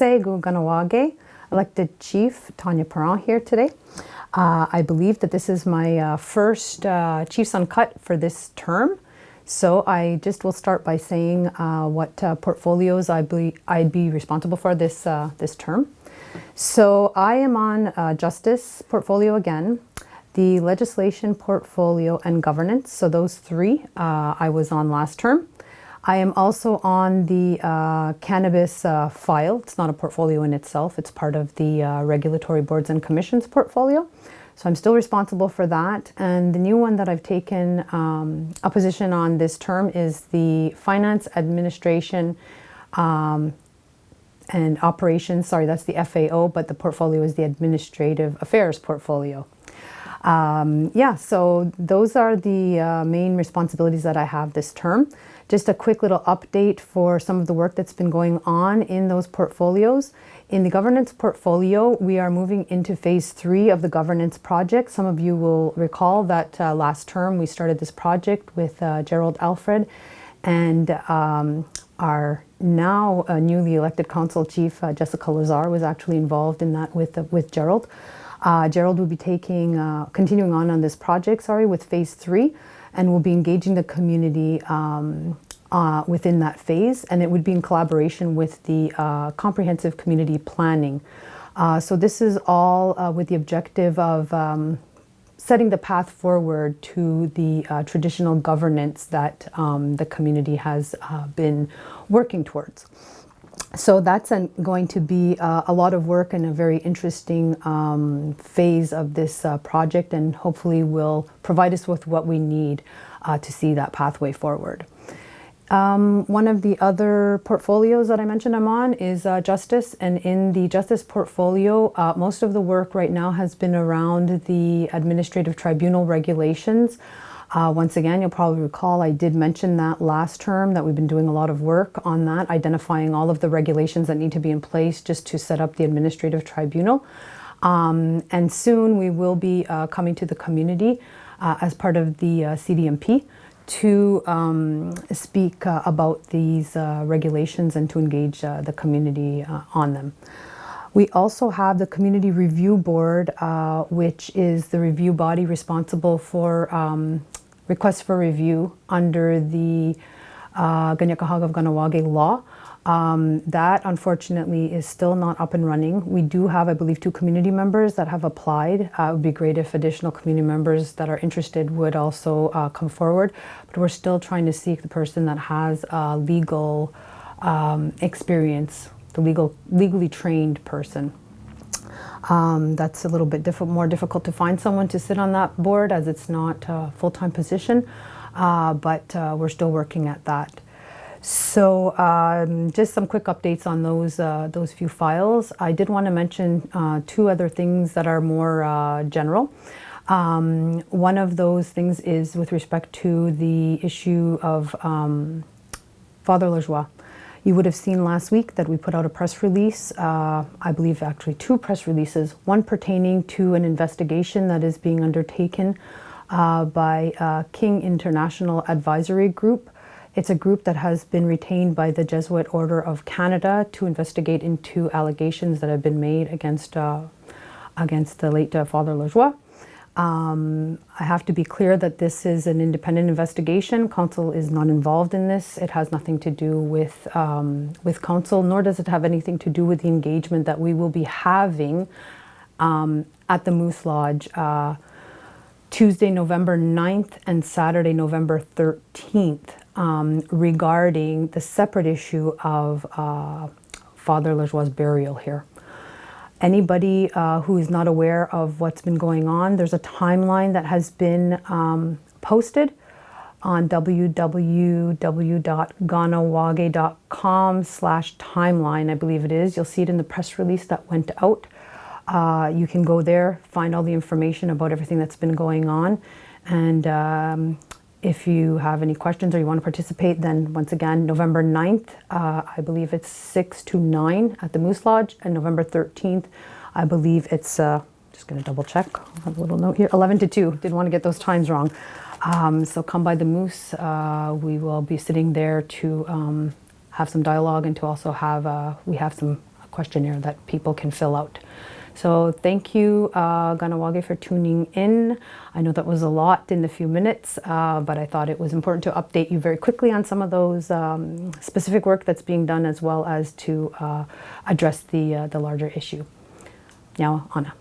MCK Governance elected Chief Tonya Perron here today. I believe that this is my first Chief's Uncut for this term. So I just will start by saying what portfolios I'd be responsible for this term. So I am on Justice portfolio again, the Legislation portfolio, and Governance. So those three I was on last term. I am also on the Cannabis file. It's not a portfolio in itself. It's part of the Regulatory Boards and Commissions portfolio. So I'm still responsible for that. And the new one that I've taken a position on this term is the Finance Administration and Operations. Sorry, that's the FAO, but the portfolio is the Administrative Affairs portfolio. Yeah, so those are the main responsibilities that I have this term. Just a quick little update for some of the work that's been going on in those portfolios. In the governance portfolio, we are moving into phase 3 of the governance project. Some of you will recall that last term we started this project with Gerald Alfred, and our now newly elected council chief, Jessica Lazar, was actually involved in that with Gerald. Gerald will be continuing on this project, with phase 3, and will be engaging the community within that phase, and it would be in collaboration with the comprehensive community planning. So this is all with the objective of setting the path forward to the traditional governance that the community has been working towards. So that's going to be a lot of work and a very interesting phase of this project, and hopefully will provide us with what we need to see that pathway forward. One of the other portfolios that I mentioned I'm on is Justice, and in the Justice portfolio, most of the work right now has been around the administrative tribunal regulations. Once again, you'll probably recall I did mention that last term, that we've been doing a lot of work on that, identifying all of the regulations that need to be in place just to set up the administrative tribunal. And soon we will be coming to the community as part of the CDMP to speak about these regulations and to engage the community on them. We also have the Community Review Board, which is the review body responsible for requests for review under the Ganyakahagaw law. That unfortunately is still not up and running. We do have, I believe, 2 community members that have applied. It would be great if additional community members that are interested would also come forward, but we're still trying to seek the person that has legal experience, the legally trained person. That's a little bit more difficult to find someone to sit on that board, as it's not a full-time position, but we're still working at that. So just some quick updates on those few files. I did want to mention 2 other things that are more general. One of those things is with respect to the issue of Father Lajoie. You would have seen last week that we put out a press release, I believe actually 2 press releases, one pertaining to an investigation that is being undertaken by King International Advisory Group. It's a group that has been retained by the Jesuit Order of Canada to investigate into allegations that have been made against the late Father Lajoie. I have to be clear that this is an independent investigation. Council is not involved in this. It has nothing to do with Council, nor does it have anything to do with the engagement that we will be having at the Moose Lodge Tuesday, November 9th and Saturday, November 13th regarding the separate issue of Father Lajoie's burial here. Anybody who is not aware of what's been going on, there's a timeline that has been posted on www.kahnawake.com/timeline, I believe it is. You'll see it in the press release that went out. You can go there, find all the information about everything that's been going on. And if you have any questions or you want to participate, then once again, November 9th, I believe it's 6 to 9 at the Moose Lodge, and November 13th, I believe it's, just going to double check, I have a little note here, 11 to 2, didn't want to get those times wrong. So come by the Moose, we will be sitting there to have some dialogue and to also have, we have some questionnaire that people can fill out. So thank you, Kahnawake, for tuning in. I know that was a lot in a few minutes, but I thought it was important to update you very quickly on some of those specific work that's being done, as well as to address the larger issue. Now, Anna.